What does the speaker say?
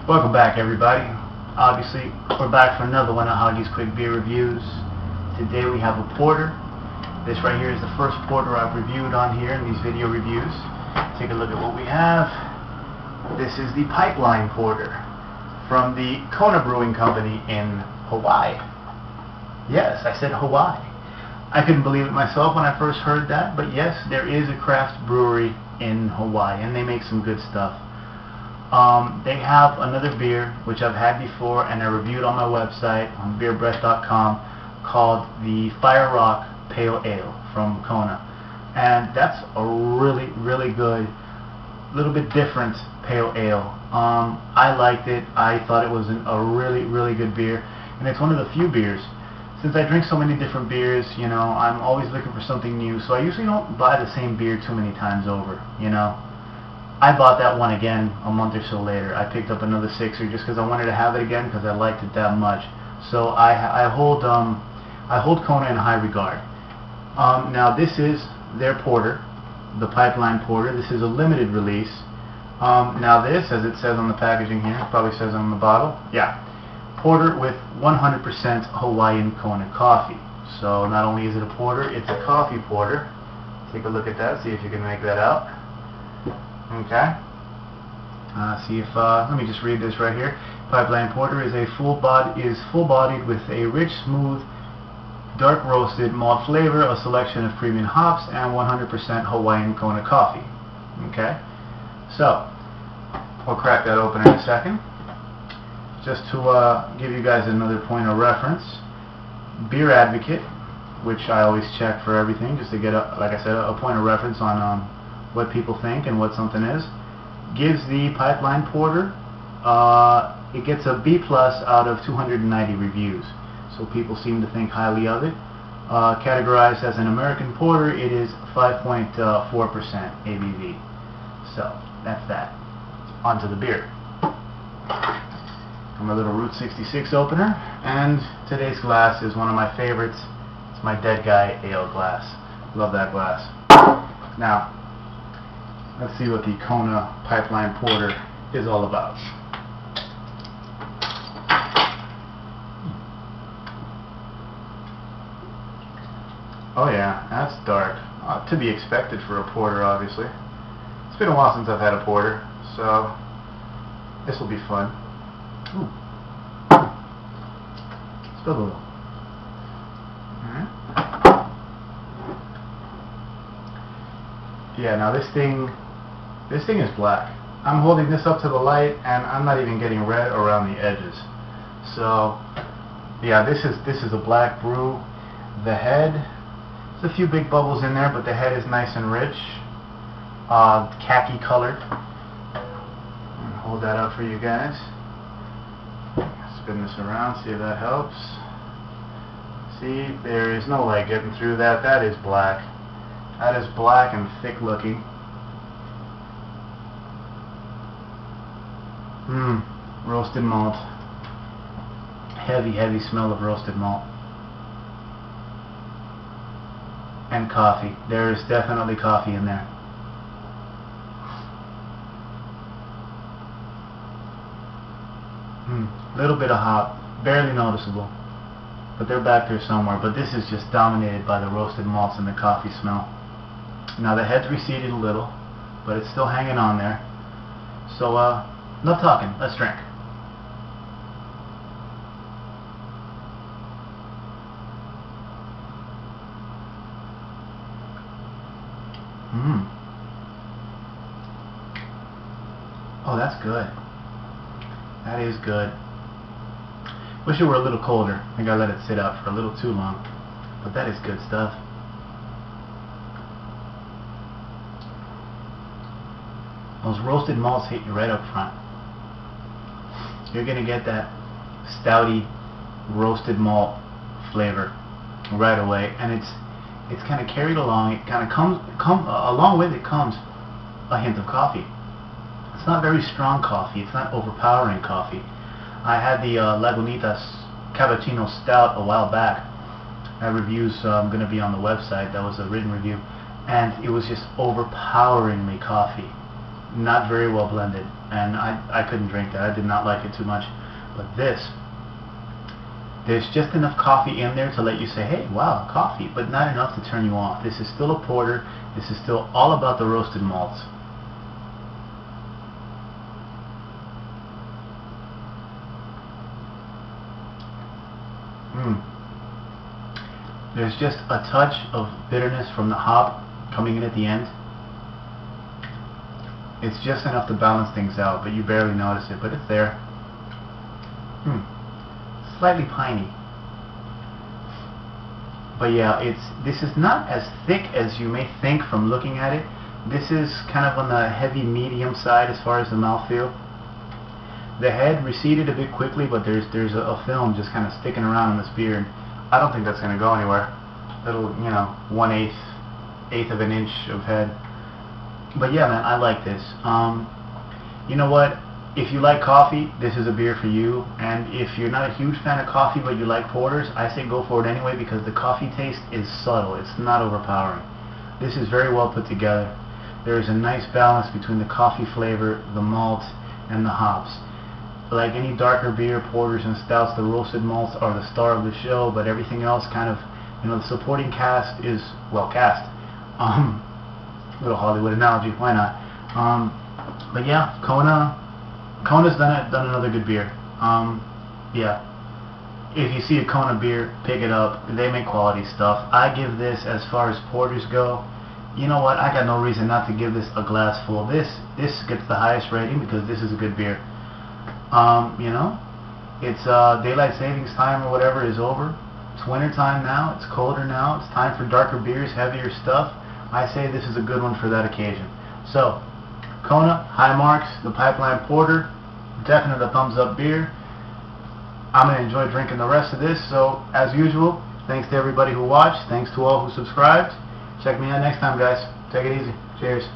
Welcome back, everybody. Obviously, we're back for another one of Hoggie's Quick Beer Reviews. Today we have a porter. This right here is the first porter I've reviewed on here in these video reviews. Take a look at what we have. This is the Pipeline Porter from the Kona Brewing Company in Hawaii. Yes, I said Hawaii. I couldn't believe it myself when I first heard that, but yes, there is a craft brewery in Hawaii, and they make some good stuff. They have another beer, which I've had before, and I reviewed on my website, on beerbreath.com, called the Fire Rock Pale Ale from Kona. And that's a really, really good, little bit different pale ale. I liked it. I thought it was a really, really good beer. And it's one of the few beers. Since I drink so many different beers, you know, I'm always looking for something new. So I usually don't buy the same beer too many times over, you know. I bought that one again a month or so later. I picked up another sixer just because I wanted to have it again because I liked it that much. So I hold Kona in high regard. Now this is their porter, the Pipeline Porter. This is a limited release. Now this, as it says on the packaging here, probably says on the bottle, yeah, porter with 100% Hawaiian Kona coffee. So not only is it a porter, it's a coffee porter. Take a look at that, see if you can make that out. Okay. See if let me just read this right here. Pipeline Porter is full-bodied with a rich, smooth, dark roasted malt flavor, a selection of premium hops, and 100% Hawaiian Kona coffee. Okay. So we'll crack that open in a second. Just to give you guys another point of reference, Beer Advocate, which I always check for everything, just to get like I said, a point of reference on what people think and what something is, gives the Pipeline Porter, it gets a B+ out of 290 reviews. So people seem to think highly of it. Categorized as an American porter, it is 5.4% ABV. So that's that. Onto the beer. My little Route 66 opener, and today's glass is one of my favorites. It's my Dead Guy Ale glass. Love that glass. Now, let's see what the Kona Pipeline Porter is all about. Oh yeah, that's dark. To be expected for a porter, obviously. It's been a while since I've had a porter, so this will be fun. Ooh. Spill a little. Alright. Yeah, now this thing is black. I'm holding this up to the light and I'm not even getting red around the edges. So yeah, this is a black brew. The head, there's a few big bubbles in there, but the head is nice and rich, khaki colored. I'll hold that up for you guys. Spin this around, see if that helps. See, there is no light getting through that. That is black. That is black and thick looking. Roasted malt. Heavy, heavy smell of roasted malt. And coffee. There is definitely coffee in there. Little bit of hop, barely noticeable, but they're back there somewhere. But this is just dominated by the roasted malts and the coffee smell. Now the head's receded a little, but it's still hanging on there. So no talking, let's drink. Oh, that's good. That is good. Wish it were a little colder. I think I let it sit out for a little too long. But that is good stuff. Those roasted malts hit you right up front. You're going to get that stouty roasted malt flavor right away. And it's kind of carried along. It kind of comes along with it comes a hint of coffee. It's not very strong coffee. It's not overpowering coffee. I had the Lagunitas Cappuccino Stout a while back. That review's going to be on the website. That was a written review. And it was just overpoweringly coffee. not very well blended, and I couldn't drink that. I did not like it too much. But this, there's just enough coffee in there to let you say, hey, wow, coffee, but not enough to turn you off. This is still a porter. This is still all about the roasted malts. There's just a touch of bitterness from the hop coming in at the end. It's just enough to balance things out, but you barely notice it, but it's there. Slightly piney. But yeah, this is not as thick as you may think from looking at it. This is kind of on the heavy medium side as far as the mouthfeel. The head receded a bit quickly, but there's a film just kind of sticking around in this beer, and I don't think that's going to go anywhere. Little, 1/8 of an inch of head. But yeah, man, I like this. You know what? If you like coffee, this is a beer for you. And if you're not a huge fan of coffee but you like porters, I say go for it anyway, because the coffee taste is subtle. It's not overpowering. This is very well put together. There is a nice balance between the coffee flavor, the malt, and the hops. Like any darker beer, porters and stouts, the roasted malts are the star of the show, but everything else kind of, the supporting cast is well cast. Little Hollywood analogy, why not? But yeah, Kona's done another good beer. Yeah, if you see a Kona beer, pick it up. They make quality stuff. I give this, as far as porters go, you know what? I got no reason not to give this a glass full. This gets the highest rating because this is a good beer. It's daylight savings time or whatever is over. It's winter time now. It's colder now. It's time for darker beers, heavier stuff. I say this is a good one for that occasion. So, Kona, high marks, the Pipeline Porter, definite a thumbs up beer. I'm going to enjoy drinking the rest of this. So, as usual, thanks to everybody who watched. Thanks to all who subscribed. Check me out next time, guys. Take it easy. Cheers.